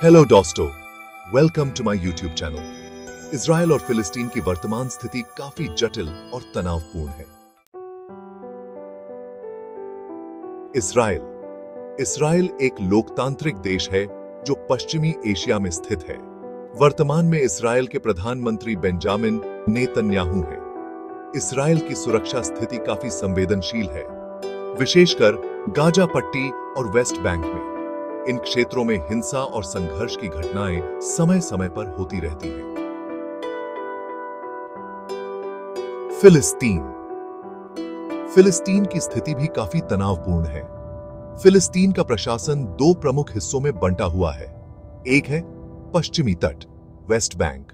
Hello दोस्तों, welcome to my YouTube channel. Israel और फिलिस्तीन की वर्तमान स्थिति काफी जटिल और तनावपूर्ण है। इसराइल एक लोकतांत्रिक देश है जो पश्चिमी एशिया में स्थित है। वर्तमान में इसराइल के प्रधानमंत्री बेंजामिन नेतन्याहू हैं। इसराइल की सुरक्षा स्थिति काफी संवेदनशील है, विशेषकर गाजा पट्टी और वेस्ट बैंक में। इन क्षेत्रों में हिंसा और संघर्ष की घटनाएं समय समय पर होती रहती हैं। फिलिस्तीन की स्थिति भी काफी तनावपूर्ण है। फिलिस्तीन का प्रशासन दो प्रमुख हिस्सों में बंटा हुआ है। एक है पश्चिमी तट वेस्ट बैंक,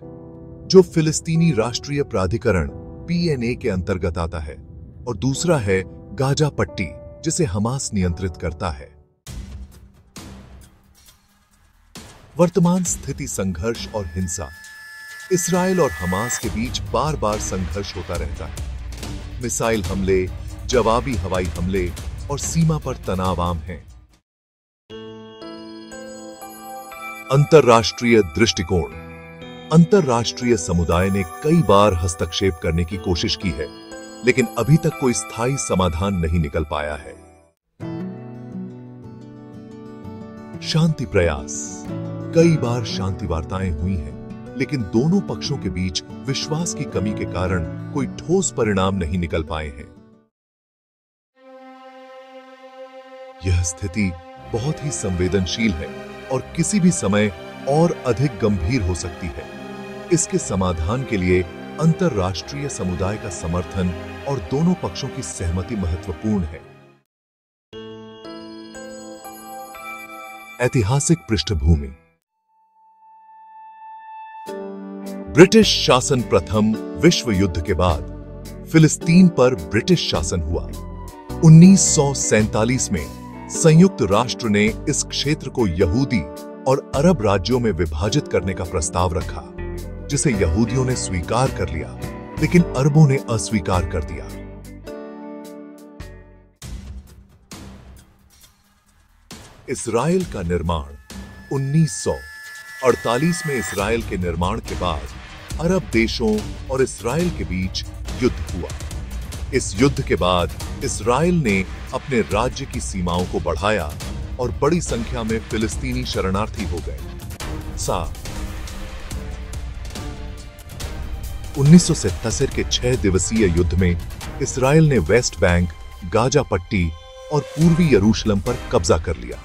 जो फिलिस्तीनी राष्ट्रीय प्राधिकरण PNA के अंतर्गत आता है, और दूसरा है गाजा पट्टी, जिसे हमास नियंत्रित करता है। वर्तमान स्थिति संघर्ष और हिंसा। इसराइल और हमास के बीच बार बार संघर्ष होता रहता है। मिसाइल हमले, जवाबी हवाई हमले और सीमा पर तनाव आम हैं। अंतर्राष्ट्रीय दृष्टिकोण। अंतर्राष्ट्रीय समुदाय ने कई बार हस्तक्षेप करने की कोशिश की है, लेकिन अभी तक कोई स्थायी समाधान नहीं निकल पाया है। शांति प्रयास। कई बार शांति वार्ताएं हुई हैं, लेकिन दोनों पक्षों के बीच विश्वास की कमी के कारण कोई ठोस परिणाम नहीं निकल पाए हैं। यह स्थिति बहुत ही संवेदनशील है और किसी भी समय और अधिक गंभीर हो सकती है। इसके समाधान के लिए अंतर्राष्ट्रीय समुदाय का समर्थन और दोनों पक्षों की सहमति महत्वपूर्ण है। ऐतिहासिक पृष्ठभूमि। ब्रिटिश शासन प्रथम विश्व युद्ध के बाद फिलिस्तीन पर ब्रिटिश शासन हुआ। 1947 में संयुक्त राष्ट्र ने इस क्षेत्र को यहूदी और अरब राज्यों में विभाजित करने का प्रस्ताव रखा, जिसे यहूदियों ने स्वीकार कर लिया, लेकिन अरबों ने अस्वीकार कर दिया। इसराइल का निर्माण। 1948 में इसराइल के निर्माण के बाद अरब देशों और इसराइल के बीच युद्ध हुआ। इस युद्ध के बाद इसराइल ने अपने राज्य की सीमाओं को बढ़ाया और बड़ी संख्या में फिलिस्तीनी शरणार्थी हो गए। 1977 के 6 दिवसीय युद्ध में इसराइल ने वेस्ट बैंक, गाजा पट्टी और पूर्वी यरूशलेम पर कब्जा कर लिया।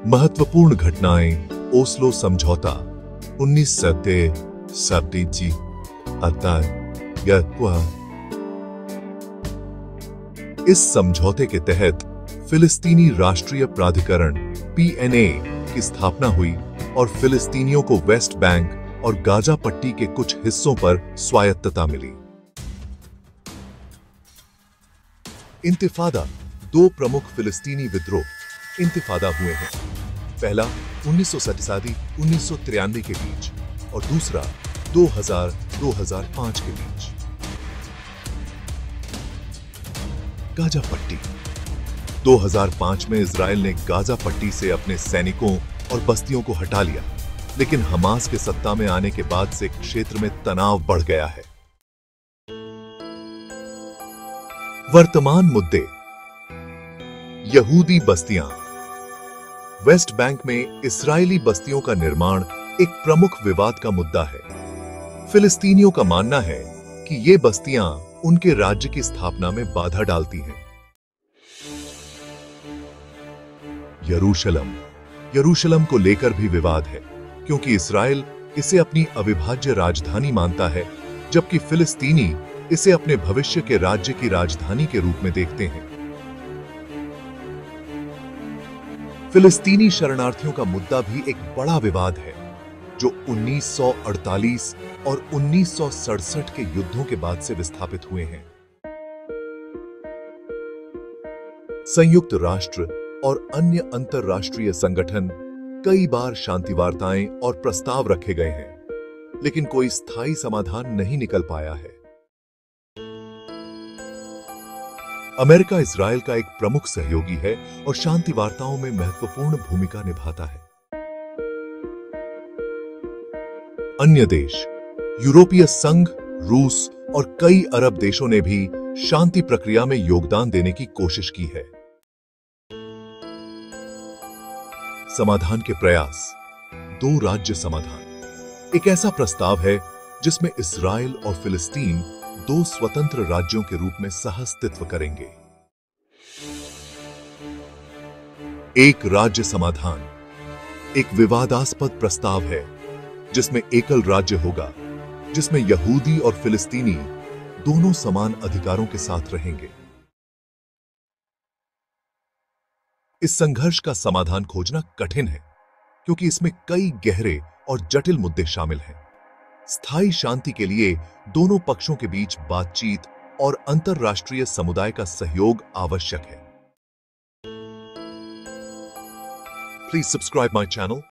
महत्वपूर्ण घटनाएं। ओस्लो समझौता 1973। इस समझौते के तहत फिलिस्तीनी राष्ट्रीय प्राधिकरण PNA की स्थापना हुई और फिलिस्तीनियों को वेस्ट बैंक और गाजा पट्टी के कुछ हिस्सों पर स्वायत्तता मिली। इंतिफादा। दो प्रमुख फिलिस्तीनी विद्रोह इंतिफादा हुए हैं। पहला 1993 के बीच और दूसरा 2000-2005 के बीच। गाजा पट्टी। 2005 में इजराइल ने गाजा पट्टी से अपने सैनिकों और बस्तियों को हटा लिया, लेकिन हमास के सत्ता में आने के बाद से क्षेत्र में तनाव बढ़ गया है। वर्तमान मुद्दे। यहूदी बस्तियां। वेस्ट बैंक में इस्राएली बस्तियों का निर्माण एक प्रमुख विवाद का मुद्दा है। फिलिस्तीनियों का मानना है कि ये बस्तियां उनके राज्य की स्थापना में बाधा डालती हैं। यरूशलेम को लेकर भी विवाद है, क्योंकि इस्राएल इसे अपनी अविभाज्य राजधानी मानता है, जबकि फिलिस्तीनी इसे अपने भविष्य के राज्य की राजधानी के रूप में देखते हैं। फिलिस्तीनी शरणार्थियों का मुद्दा भी एक बड़ा विवाद है, जो 1948 और 1967 के युद्धों के बाद से विस्थापित हुए हैं। संयुक्त राष्ट्र और अन्य अंतर्राष्ट्रीय संगठन कई बार शांति वार्ताएं और प्रस्ताव रखे गए हैं, लेकिन कोई स्थायी समाधान नहीं निकल पाया है। अमेरिका इसराइल का एक प्रमुख सहयोगी है और शांति वार्ताओं में महत्वपूर्ण भूमिका निभाता है। अन्य देश, यूरोपीय संघ, रूस और कई अरब देशों ने भी शांति प्रक्रिया में योगदान देने की कोशिश की है। समाधान के प्रयास। दो राज्य समाधान एक ऐसा प्रस्ताव है जिसमें इसराइल और फिलिस्तीन दो स्वतंत्र राज्यों के रूप में सहअस्तित्व करेंगे। एक राज्य समाधान एक विवादास्पद प्रस्ताव है जिसमें एकल राज्य होगा, जिसमें यहूदी और फिलिस्तीनी दोनों समान अधिकारों के साथ रहेंगे। इस संघर्ष का समाधान खोजना कठिन है क्योंकि इसमें कई गहरे और जटिल मुद्दे शामिल हैं। स्थायी शांति के लिए दोनों पक्षों के बीच बातचीत और अंतरराष्ट्रीय समुदाय का सहयोग आवश्यक है। Please subscribe my channel